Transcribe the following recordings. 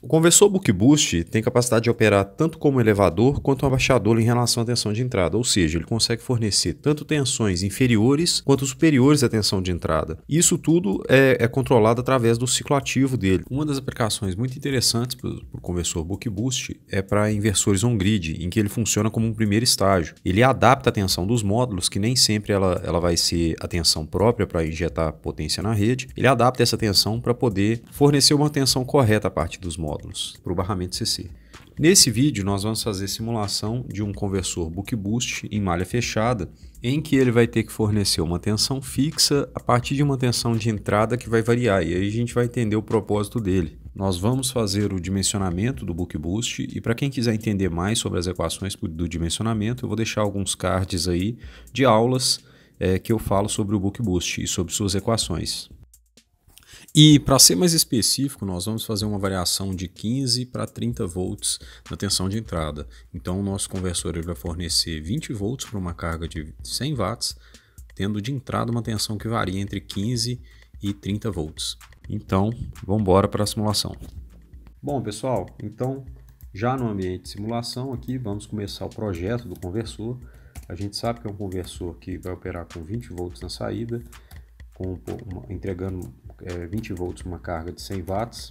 conversor Buck Boost tem capacidade de operar tanto como elevador quanto um abaixador em relação à tensão de entrada, ou seja, ele consegue fornecer tanto tensões inferiores quanto superiores à tensão de entrada. Isso tudo é controlado através do ciclo ativo dele. Uma das aplicações muito interessantes para o conversor Buck Boost é para inversores on-grid, em que ele funciona como um primeiro estágio. Ele adapta a tensão dos módulos, que nem sempre ela vai ser a tensão própria para injetar potência na rede. Ele adapta essa tensão para poder fornecer uma tensão correta a partir dos módulos para o barramento CC. Nesse vídeo nós vamos fazer simulação de um conversor Buck Boost em malha fechada, em que ele vai ter que fornecer uma tensão fixa a partir de uma tensão de entrada que vai variar, e aí a gente vai entender o propósito dele. Nós vamos fazer o dimensionamento do Buck Boost, e para quem quiser entender mais sobre as equações do dimensionamento, eu vou deixar alguns cards aí de aulas que eu falo sobre o Buck Boost e sobre suas equações. E para ser mais específico, nós vamos fazer uma variação de 15 para 30 volts na tensão de entrada. Então o nosso conversor ele vai fornecer 20 volts para uma carga de 100 watts, tendo de entrada uma tensão que varia entre 15 e 30 volts. Então vamos embora para a simulação. Bom pessoal, então já no ambiente de simulação aqui vamos começar o projeto do conversor. A gente sabe que é um conversor que vai operar com 20 volts na saída, entregando 20 volts uma carga de 100 watts.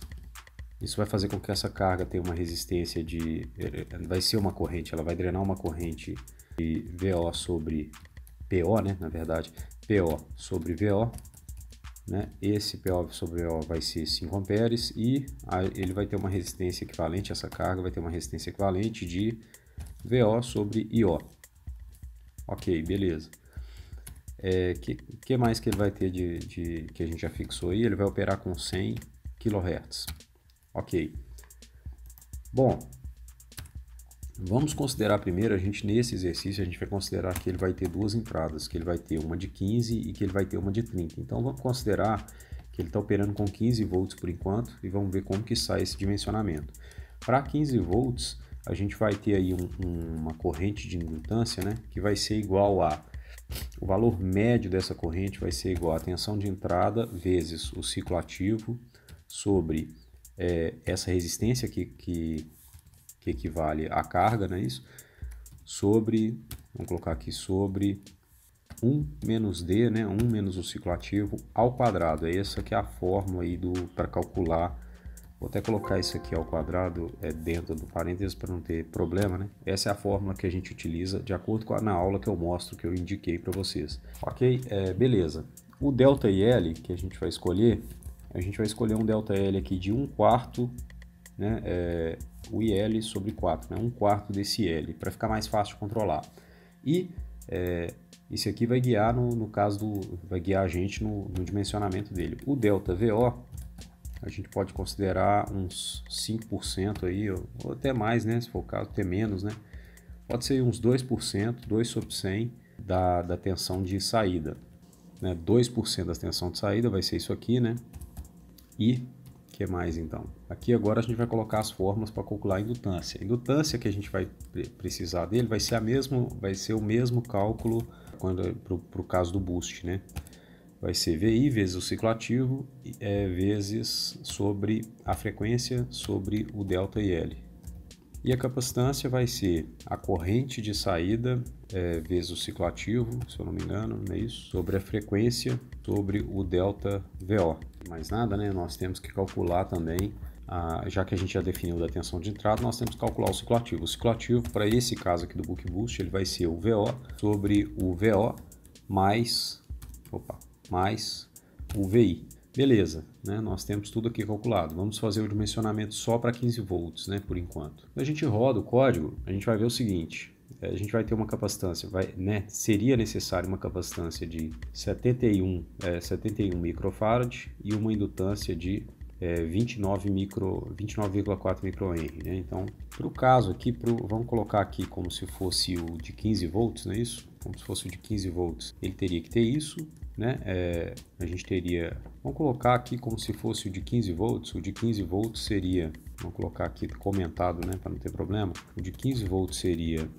Isso vai fazer com que essa carga tenha uma resistência vai ser uma corrente, ela vai drenar uma corrente de VO sobre PO, né? Na verdade, PO sobre VO, né? Esse PO sobre VO vai ser 5 amperes e ele vai ter uma resistência equivalente, essa carga vai ter uma resistência equivalente de VO sobre IO. Ok, beleza. Que mais que ele vai ter que a gente já fixou aí? Ele vai operar com 100 kHz. Ok. Bom, vamos considerar primeiro, nesse exercício, a gente vai considerar que ele vai ter duas entradas, que ele vai ter uma de 15 e que ele vai ter uma de 30. Então vamos considerar que ele está operando com 15 volts por enquanto e vamos ver como que sai esse dimensionamento. Para 15 volts, a gente vai ter aí uma corrente de indutância, né, que vai ser igual a... O valor médio dessa corrente vai ser igual a tensão de entrada vezes o ciclo ativo sobre essa resistência que equivale à carga, não é isso? Sobre, vamos colocar aqui, sobre 1 menos D, né? 1 menos o ciclo ativo ao quadrado. Essa que é a fórmula aí para calcular. Vou até colocar isso aqui ao quadrado dentro do parênteses para não ter problema, né? Essa é a fórmula que a gente utiliza de acordo com na aula que eu mostro, que eu indiquei para vocês. Ok? Beleza. O ΔL que a gente vai escolher um ΔL aqui de 1/4, né? O IL sobre 4, né? 1/4 desse L, para ficar mais fácil de controlar. E esse aqui vai guiar, vai guiar a gente no dimensionamento dele. O ΔVO, a gente pode considerar uns 5% aí, ou até mais, né? Se for o caso, até menos, né? Pode ser uns 2%, 2 sobre 100 da tensão de saída, né? 2% da tensão de saída vai ser isso aqui, né? E o que mais então? Aqui agora a gente vai colocar as fórmulas para calcular a indutância. A indutância que a gente vai precisar dele vai ser o mesmo cálculo para o caso do boost, né? Vai ser VI vezes o ciclo ativo vezes sobre a frequência sobre o ΔIL. E a capacitância vai ser a corrente de saída vezes o ciclo ativo, se eu não me engano, não é isso? Sobre a frequência sobre o ΔVO. Mais nada, né? Nós temos que calcular também, já que a gente já definiu da tensão de entrada, nós temos que calcular o ciclo ativo. O ciclo ativo, para esse caso aqui do Buck Boost, ele vai ser o VO sobre o VO mais o VI. Beleza, né? Nós temos tudo aqui calculado. Vamos fazer o dimensionamento só para 15 volts, né? Por enquanto. Quando a gente roda o código, a gente vai ver o seguinte. A gente vai ter uma capacitância, seria necessário uma capacitância de 71 microfarad e uma indutância de 29,4 microhenry, né? Então, para o caso aqui, vamos colocar aqui como se fosse o de 15 volts, não é isso? Como se fosse o de 15 volts. Ele teria que ter isso, né? A gente teria... Vamos colocar aqui como se fosse o de 15 volts. O de 15 volts seria... Vamos colocar aqui comentado, né? Para não ter problema. O de 15 volts seria...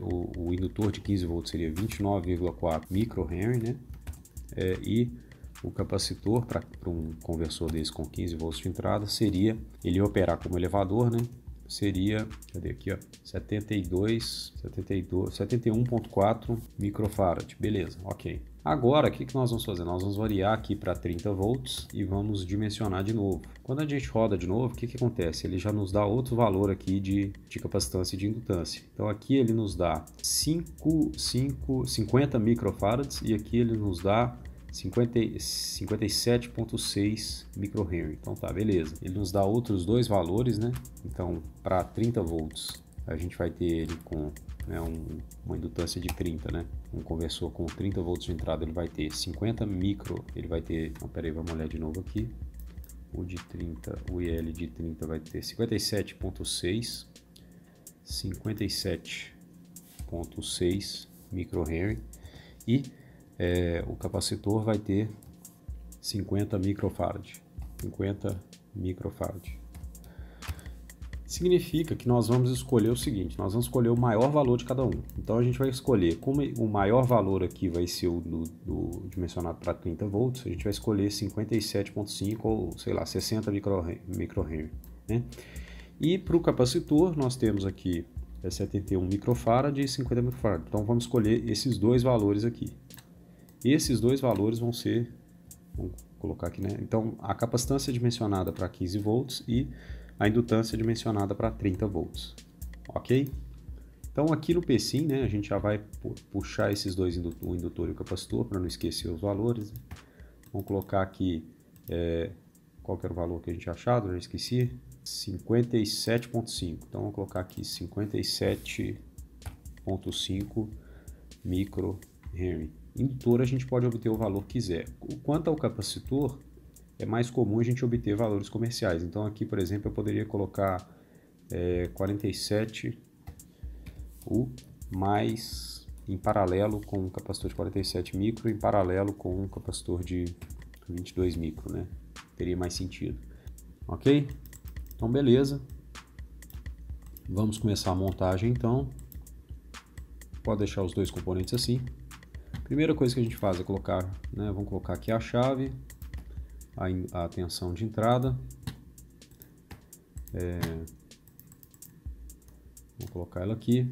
o indutor de 15 volts seria 29,4 microhenry, né? E o capacitor para um conversor desse com 15 volts de entrada seria, ele operar como elevador, né? Seria, cadê aqui, ó, 71.4 microfarad, beleza, ok. Agora, o que nós vamos fazer? Nós vamos variar aqui para 30 volts e vamos dimensionar de novo. Quando a gente roda de novo, o que acontece? Ele já nos dá outro valor aqui de capacitância e de indutância. Então aqui ele nos dá 50 microfarads e aqui ele nos dá 57.6 microhenry. Então tá, beleza. Ele nos dá outros dois valores, né? Então, para 30 volts, a gente vai ter ele com, né, uma indutância de 30, né? Um conversor com 30 volts de entrada, ele vai ter 50 micro, ele vai ter, não, peraí, vamos olhar de novo aqui. O de 30, o IL de 30 vai ter 57.6, 57.6 microhenry e o capacitor vai ter 50 microfarad. 50 microfarad. Significa que nós vamos escolher o seguinte, nós vamos escolher o maior valor de cada um. Então a gente vai escolher, como o maior valor aqui vai ser o do dimensionado para 30 volts, a gente vai escolher 57.5 ou, sei lá, 60 microhenry, né? E para o capacitor nós temos aqui 71 microfarad e 50 microfarad. Então vamos escolher esses dois valores aqui. Esses dois valores vão ser, vamos colocar aqui, né? Então, a capacitância dimensionada para 15 volts e a indutância dimensionada para 30 volts, ok? Então, aqui no PSIM, né, a gente já vai puxar esses dois, o indutor e o capacitor, para não esquecer os valores, né? Vamos colocar aqui, qual que era o valor que a gente achado, eu já esqueci, 57.5. Então, vamos colocar aqui 57.5 microhenry. Indutor a gente pode obter o valor que quiser. Quanto ao capacitor, é mais comum a gente obter valores comerciais. Então aqui, por exemplo, eu poderia colocar 47 mais em paralelo com um capacitor de 47 micro, em paralelo com um capacitor de 22 micro, né? Teria mais sentido. Ok? Então beleza. Vamos começar a montagem então. Pode deixar os dois componentes assim. Primeira coisa que a gente faz é colocar, né, vamos colocar aqui a chave, a tensão de entrada, vou colocar ela aqui,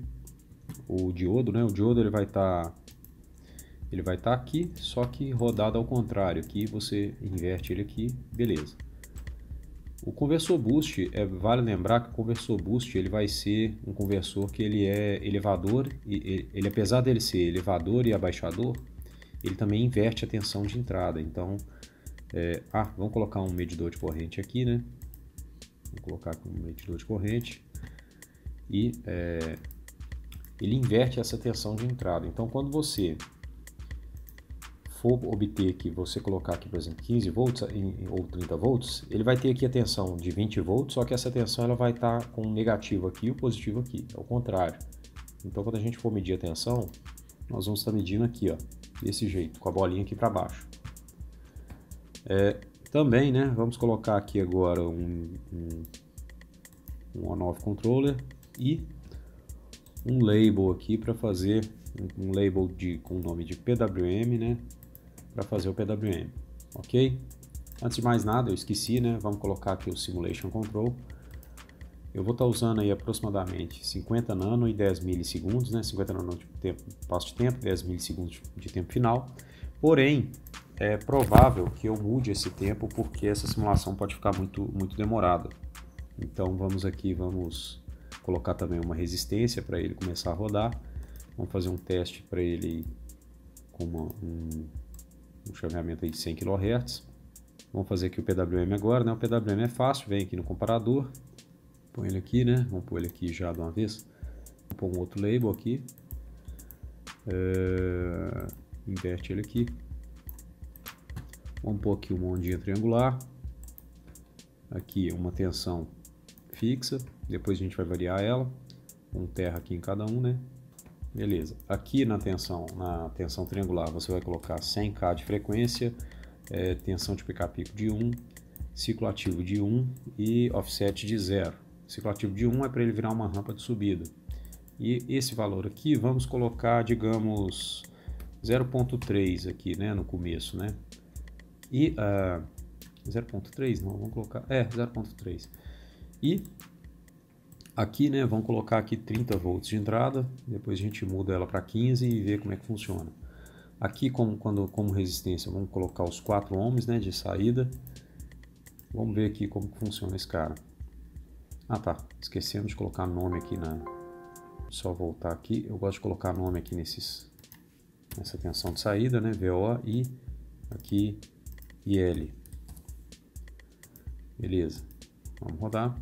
o diodo, né, o diodo ele vai estar aqui, só que rodado ao contrário, aqui você inverte ele aqui, beleza. O conversor boost, vale lembrar que o conversor boost ele vai ser um conversor que ele é elevador, e ele apesar dele ser elevador e abaixador, ele também inverte a tensão de entrada. Então, vamos colocar um medidor de corrente aqui, né? Vou colocar aqui um medidor de corrente e ele inverte essa tensão de entrada. Então, quando você for obter aqui, você colocar aqui, por exemplo, 15 volts ou 30 volts, ele vai ter aqui a tensão de 20 volts, só que essa tensão ela vai estar com o negativo aqui e o positivo aqui, é o contrário. Então, quando a gente for medir a tensão, nós vamos estar medindo aqui, ó, desse jeito, com a bolinha aqui para baixo. Também, né, vamos colocar aqui agora um on-off controller e um label aqui para fazer um label com o nome de PWM, né, para fazer o PWM, ok? Antes de mais nada, eu esqueci, né, vamos colocar aqui o Simulation Control. Eu vou estar usando aí aproximadamente 50 nano e 10 milissegundos, né, 50 nano de passo de tempo, 10 milissegundos de tempo final. Porém, é provável que eu mude esse tempo porque essa simulação pode ficar muito demorada. Então vamos colocar também uma resistência para ele começar a rodar. Vamos fazer um teste para ele com um chaveamento aí de 100 kHz. Vamos fazer aqui o PWM agora, né? O PWM é fácil, vem aqui no comparador, põe ele aqui, né? Vamos pôr ele aqui já de uma vez. Vamos pôr um outro label aqui. Inverte ele aqui. Vamos pôr aqui uma ondinha triangular. Aqui uma tensão fixa. Depois a gente vai variar ela. Um terra aqui em cada um, né? Beleza. Aqui na tensão triangular você vai colocar 100K de frequência, tensão de pica-pico de 1, ciclo ativo de 1 e offset de 0. Ciclo ativo de 1 é para ele virar uma rampa de subida. E esse valor aqui vamos colocar, digamos, 0.3 aqui, né, no começo, né? E 0.3, não, vamos colocar, 0.3. E aqui, né, vamos colocar aqui 30 volts de entrada, depois a gente muda ela para 15 e vê como é que funciona. Aqui, como resistência, vamos colocar os 4 ohms, né, de saída. Vamos ver aqui como que funciona esse cara. Ah, tá, esquecendo de colocar nome aqui Só voltar aqui, eu gosto de colocar nome aqui nessa tensão de saída, né, VO, e aqui IL. Beleza, vamos rodar.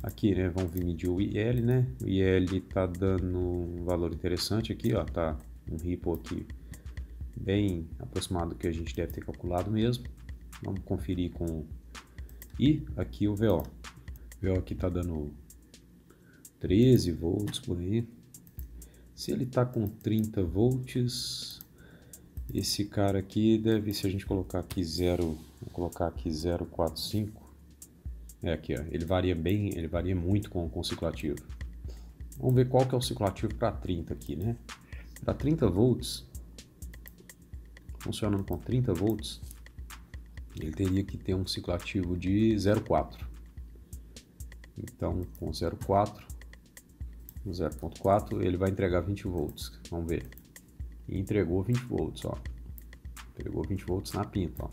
Aqui, né, vamos medir o IL, né, o IL tá dando um valor interessante aqui, ó, tá um ripple aqui bem aproximado do que a gente deve ter calculado mesmo. Vamos conferir com... E aqui o VO. O VO aqui tá dando 13 volts por aí. Se ele tá com 30 volts, esse cara aqui deve, se a gente colocar aqui 0, vou colocar aqui 0,45, aqui, ó, ele varia muito com o ciclo ativo. Vamos ver qual que é o ciclo ativo para 30 aqui, né? Para 30 volts, funcionando com 30 volts, ele teria que ter um ciclo ativo de 0,4. Então, com 0,4, no 0,4, ele vai entregar 20 volts. Vamos ver. E entregou 20 volts, ó. Entregou 20 volts na pinta, ó.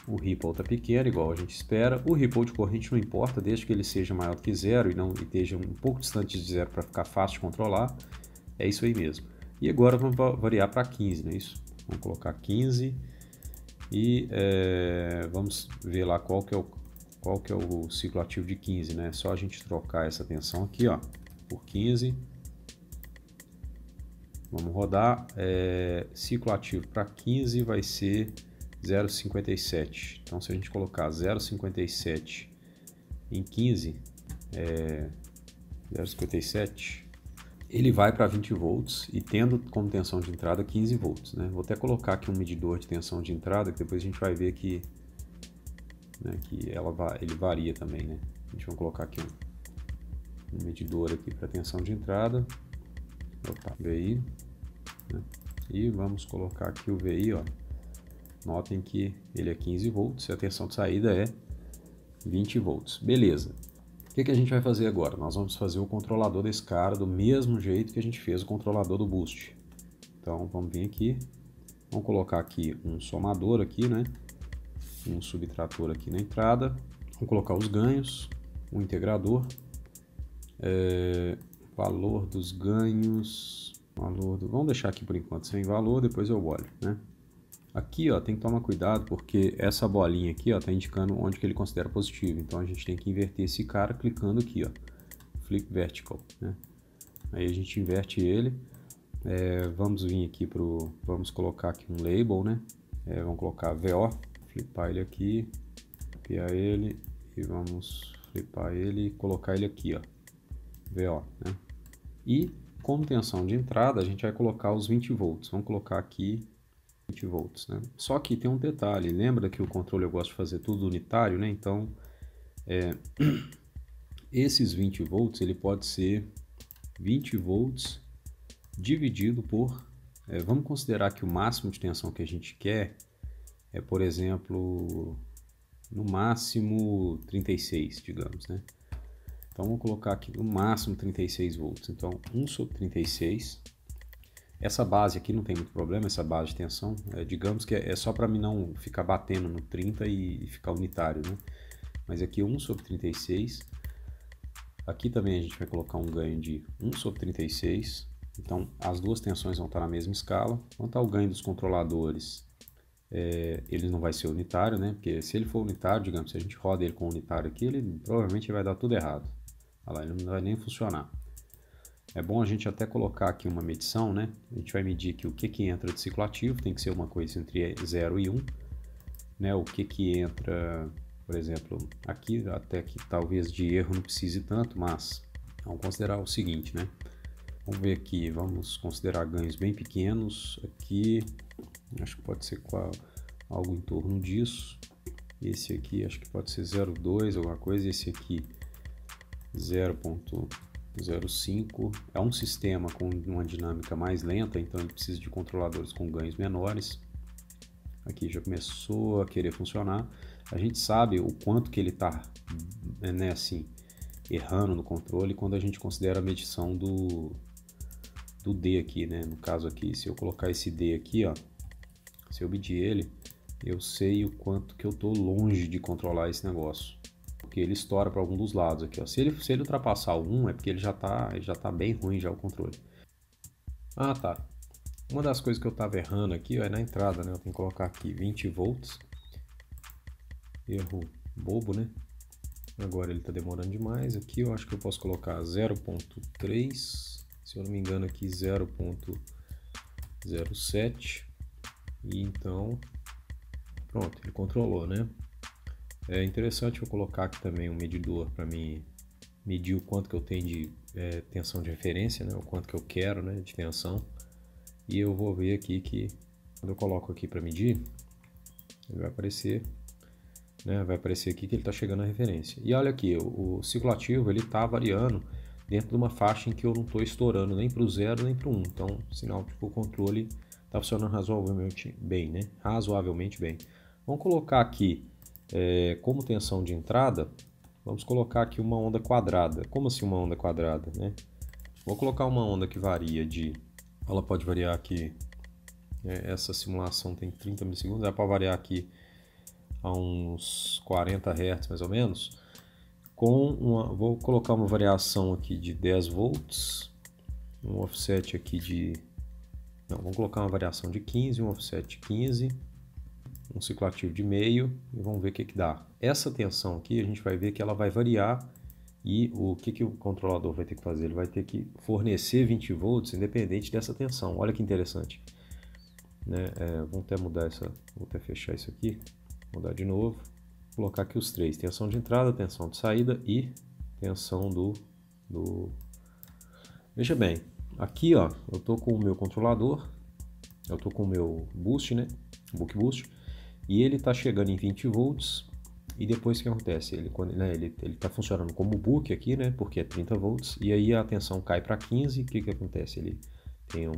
O ripple está pequeno, igual a gente espera. O ripple de corrente não importa, desde que ele seja maior do que zero e esteja um pouco distante de zero para ficar fácil de controlar. É isso aí mesmo. E agora vamos variar para 15, não é isso? Vamos colocar 15 e vamos ver lá qual que é o ciclo ativo de 15, né? Só a gente trocar essa tensão aqui, ó, por 15. Vamos rodar. Ciclo ativo para 15 vai ser 0,57. Então, se a gente colocar 0,57 em 15, 0,57, ele vai para 20 volts e tendo como tensão de entrada 15 volts, né? Vou até colocar aqui um medidor de tensão de entrada, que depois a gente vai ver que, né, que ele varia também, né? A gente vai colocar aqui um medidor aqui para tensão de entrada. Opa, VI, né? E vamos colocar aqui o VI, ó. Notem que ele é 15 volts e a tensão de saída é 20 volts. Beleza. O que a gente vai fazer agora? Nós vamos fazer o controlador desse cara do mesmo jeito que a gente fez o controlador do boost. Então, vamos vir aqui. Vamos colocar aqui um somador aqui, né? Um subtrator aqui na entrada. Vamos colocar os ganhos, um integrador. Valor dos ganhos... Vamos deixar aqui por enquanto sem valor, depois eu olho, né? Aqui, ó, tem que tomar cuidado porque essa bolinha aqui, ó, tá indicando onde que ele considera positivo. Então a gente tem que inverter esse cara clicando aqui, ó, flip vertical, né? Aí a gente inverte ele. Vamos vir aqui vamos colocar aqui um label, né? Vamos colocar VO, flipar ele aqui, copiar ele e vamos flipar ele e colocar ele aqui, ó, VO, né? E como tensão de entrada a gente vai colocar os 20 volts. Vamos colocar aqui 20 volts, né? Só que tem um detalhe, lembra que o controle eu gosto de fazer tudo unitário, né? Então, esses 20 volts, ele pode ser 20 volts dividido por... vamos considerar que o máximo de tensão que a gente quer é, por exemplo, no máximo 36, digamos, né? Então, vamos colocar aqui no máximo 36 volts. Então, 1 sobre 36... Essa base aqui não tem muito problema, essa base de tensão, digamos que é só para mim não ficar batendo no 30 e ficar unitário, né? Mas aqui 1 sobre 36, aqui também a gente vai colocar um ganho de 1 sobre 36, então as duas tensões vão estar na mesma escala. Quanto ao ganho dos controladores, ele não vai ser unitário, né? Porque se ele for unitário, digamos, se a gente roda ele com unitário aqui, ele provavelmente vai dar tudo errado. Olha lá, ele não vai nem funcionar. É bom a gente até colocar aqui uma medição, né? A gente vai medir aqui o que entra de ciclo ativo, tem que ser uma coisa entre 0 e 1, né? O que entra, por exemplo, aqui, até que talvez de erro não precise tanto, mas vamos considerar o seguinte, né? Vamos ver aqui, vamos considerar ganhos bem pequenos, aqui, acho que pode ser algo em torno disso. Esse aqui acho que pode ser 0,2, alguma coisa, esse aqui 0,05. É um sistema com uma dinâmica mais lenta, então ele precisa de controladores com ganhos menores. Aqui já começou a querer funcionar. A gente sabe o quanto que ele está, né, assim, errando no controle quando a gente considera a medição do D aqui, né? No caso aqui, se eu colocar esse D aqui, ó, se eu medir ele, eu sei o quanto que eu tô longe de controlar esse negócio. Porque ele estoura para algum dos lados aqui, ó. Se ele ultrapassar o 1, é porque ele já tá bem ruim já o controle. Ah, tá. Uma das coisas que eu tava errando aqui, ó, é na entrada, né? Eu tenho que colocar aqui 20 volts. Erro bobo, né? Agora ele tá demorando demais. Aqui eu acho que eu posso colocar 0.3, se eu não me engano aqui 0.07. E então, pronto, ele controlou, né? É interessante eu colocar aqui também um medidor para mim medir o quanto que eu tenho de tensão de referência, né? O quanto que eu quero, né, de tensão. E eu vou ver aqui que quando eu coloco aqui para medir, ele vai aparecer, né? Vai aparecer aqui que ele está chegando à referência. E olha aqui, o ciclo ativo ele está variando dentro de uma faixa em que eu não estou estourando nem para o 0 nem para o 1. Então, sinal de que o controle está funcionando razoavelmente bem, né? Razoavelmente bem. Vamos colocar aqui como tensão de entrada, vamos colocar aqui uma onda quadrada. Como assim uma onda quadrada, né? Vou colocar uma onda que varia ela pode variar aqui, essa simulação tem 30 milissegundos, ela pode variar aqui a uns 40 Hz mais ou menos, vou colocar uma variação aqui de 10 volts, um offset aqui vamos colocar uma variação de 15, um offset de 15, um ciclo ativo de meio e vamos ver o que dá. Essa tensão aqui a gente vai ver que ela vai variar e o que o controlador vai ter que fazer? Ele vai ter que fornecer 20 volts independente dessa tensão. Olha que interessante, né? Vamos até mudar vou até fechar isso aqui, mudar de novo, colocar aqui os três: tensão de entrada, tensão de saída e tensão Veja bem, aqui ó, eu tô com o meu controlador, eu tô com o meu boost, né? Buck boost, e ele está chegando em 20 volts. E depois o que acontece? Ele está funcionando como book aqui, né? Porque é 30 volts. E aí a tensão cai para 15. O que acontece? Ele tem um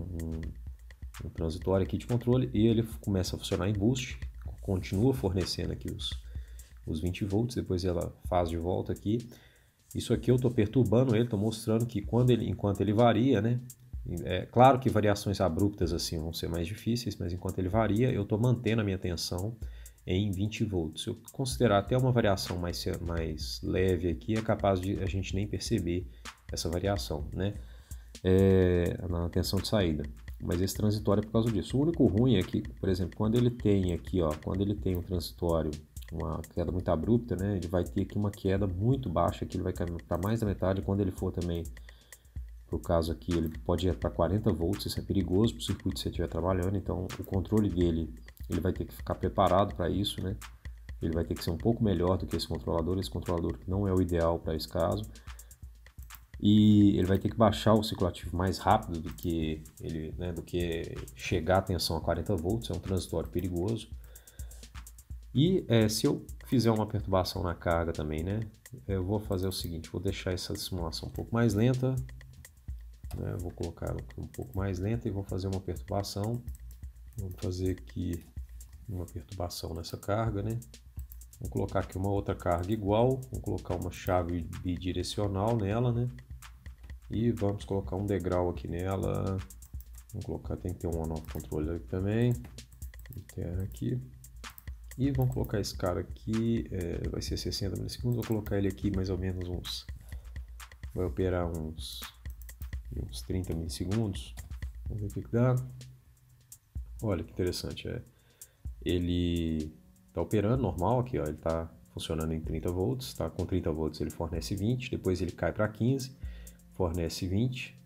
transitório aqui de controle e ele começa a funcionar em boost. Continua fornecendo aqui os 20 volts. Depois ela faz de volta aqui. Isso aqui eu estou perturbando ele, estou mostrando que enquanto ele varia, né? É claro que variações abruptas assim vão ser mais difíceis, mas enquanto ele varia, eu estou mantendo a minha tensão em 20 volts. Se eu considerar até uma variação mais leve aqui, é capaz de a gente nem perceber essa variação, né? Na tensão de saída. Mas esse transitório é por causa disso. O único ruim é que, por exemplo, quando ele tem aqui, ó, quando ele tem um transitório, uma queda muito abrupta, né? Ele vai ter aqui uma queda muito baixa, que ele vai cair para mais da metade. Quando ele for também, por caso aqui, ele pode ir para 40 volts, isso é perigoso para o circuito que você estiver trabalhando, então o controle dele, ele vai ter que ficar preparado para isso, né? Ele vai ter que ser um pouco melhor do que esse controlador não é o ideal para esse caso. E ele vai ter que baixar o ciclo ativo mais rápido do que chegar a tensão a 40 volts, é um transitório perigoso. E se eu fizer uma perturbação na carga também, né? Eu vou fazer o seguinte, vou deixar essa simulação um pouco mais lenta, né? Vou colocar um pouco mais lenta e vou fazer uma perturbação. Vamos fazer aqui uma perturbação nessa carga, né? Vou colocar aqui uma outra carga igual, vou colocar uma chave bidirecional nela, né? E vamos colocar um degrau aqui nela. Vamos colocar, tem que ter um on-off controller aqui também, interno aqui. E vamos colocar esse cara aqui, vai ser 60 milissegundos, vou colocar ele aqui mais ou menos vai operar uns 30 milissegundos. Vamos ver o que dá. Olha que interessante, ele está operando normal aqui, ó, ele está funcionando em 30 volts, tá? Com 30 volts ele fornece 20, depois ele cai para 15, fornece 20.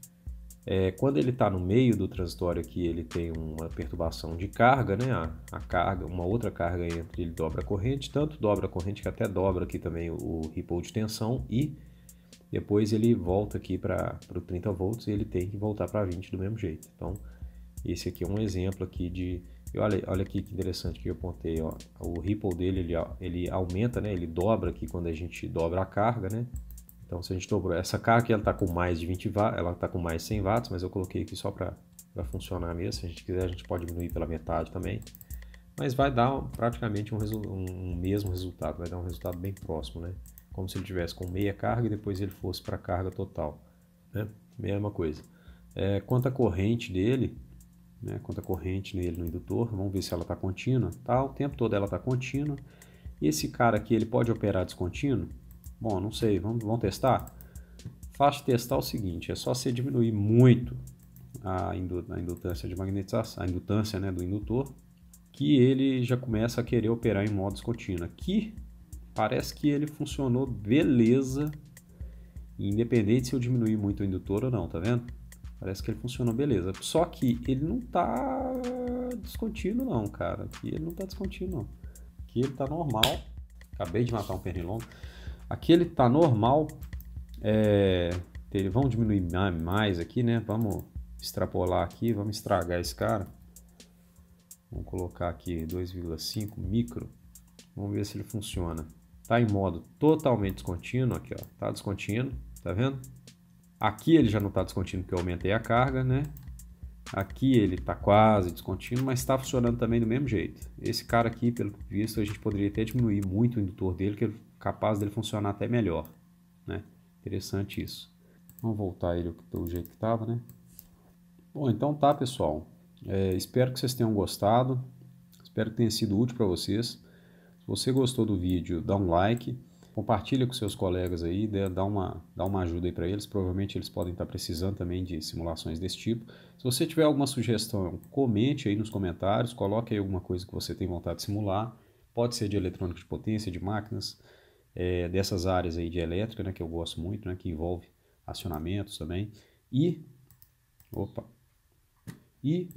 Quando ele está no meio do transitório aqui, ele tem uma perturbação de carga, né? A carga, uma outra carga entra, ele dobra a corrente, tanto dobra a corrente que até dobra aqui também o ripple de tensão, e depois ele volta aqui para o 30 volts e ele tem que voltar para 20 do mesmo jeito. Então, esse aqui é um exemplo aqui olha aqui que interessante que eu apontei, ó, o ripple dele ele aumenta, né? Ele dobra aqui quando a gente dobra a carga, né? Então, se a gente dobrou essa carga aqui, ela está com mais de 20 watts, ela está com mais 100 watts, mas eu coloquei aqui só para funcionar mesmo. Se a gente quiser, a gente pode diminuir pela metade também. mas vai dar praticamente um mesmo resultado, vai dar um resultado bem próximo, né? Como se ele tivesse com meia carga e depois ele fosse para a carga total, né? Mesma coisa. Quanto à corrente dele, né? Quanto à corrente nele no indutor, vamos ver se ela está contínua, tá? O tempo todo ela está contínua. E esse cara aqui, ele pode operar descontínuo? Bom, não sei, vamos testar? Fácil testar o seguinte, é só você diminuir muito a indutância de magnetização, a indutância, né, do indutor, que ele já começa a querer operar em modo descontínuo. Aqui parece que ele funcionou beleza, independente se eu diminuir muito o indutor ou não, tá vendo? Parece que ele funcionou beleza. Só que ele não tá descontínuo não, cara. Aqui ele não tá descontínuo não. Aqui ele tá normal. Acabei de matar um pernilongo. Aqui ele tá normal. Vamos diminuir mais aqui, né? Vamos extrapolar aqui, vamos estragar esse cara. Vamos colocar aqui 2,5 micro. Vamos ver se ele funciona. Tá em modo totalmente descontínuo aqui, ó. Tá descontínuo, tá vendo? Aqui ele já não tá descontínuo porque eu aumentei a carga, né? Aqui ele tá quase descontínuo, mas está funcionando também do mesmo jeito. Esse cara aqui, pelo visto, a gente poderia até diminuir muito o indutor dele, que é capaz dele funcionar até melhor, né? Interessante isso. Vamos voltar ele do jeito que estava, né? Bom, então tá, pessoal. Espero que vocês tenham gostado. Espero que tenha sido útil para vocês. Se você gostou do vídeo, dá um like. Compartilha com seus colegas aí, dá uma ajuda aí para eles. Provavelmente eles podem estar precisando também de simulações desse tipo. Se você tiver alguma sugestão, comente aí nos comentários. Coloque aí alguma coisa que você tem vontade de simular. Pode ser de eletrônica de potência, de máquinas, dessas áreas aí de elétrica, né, que eu gosto muito, né, que envolve acionamentos também. E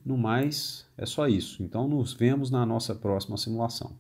no mais, é só isso. Então, nos vemos na nossa próxima simulação.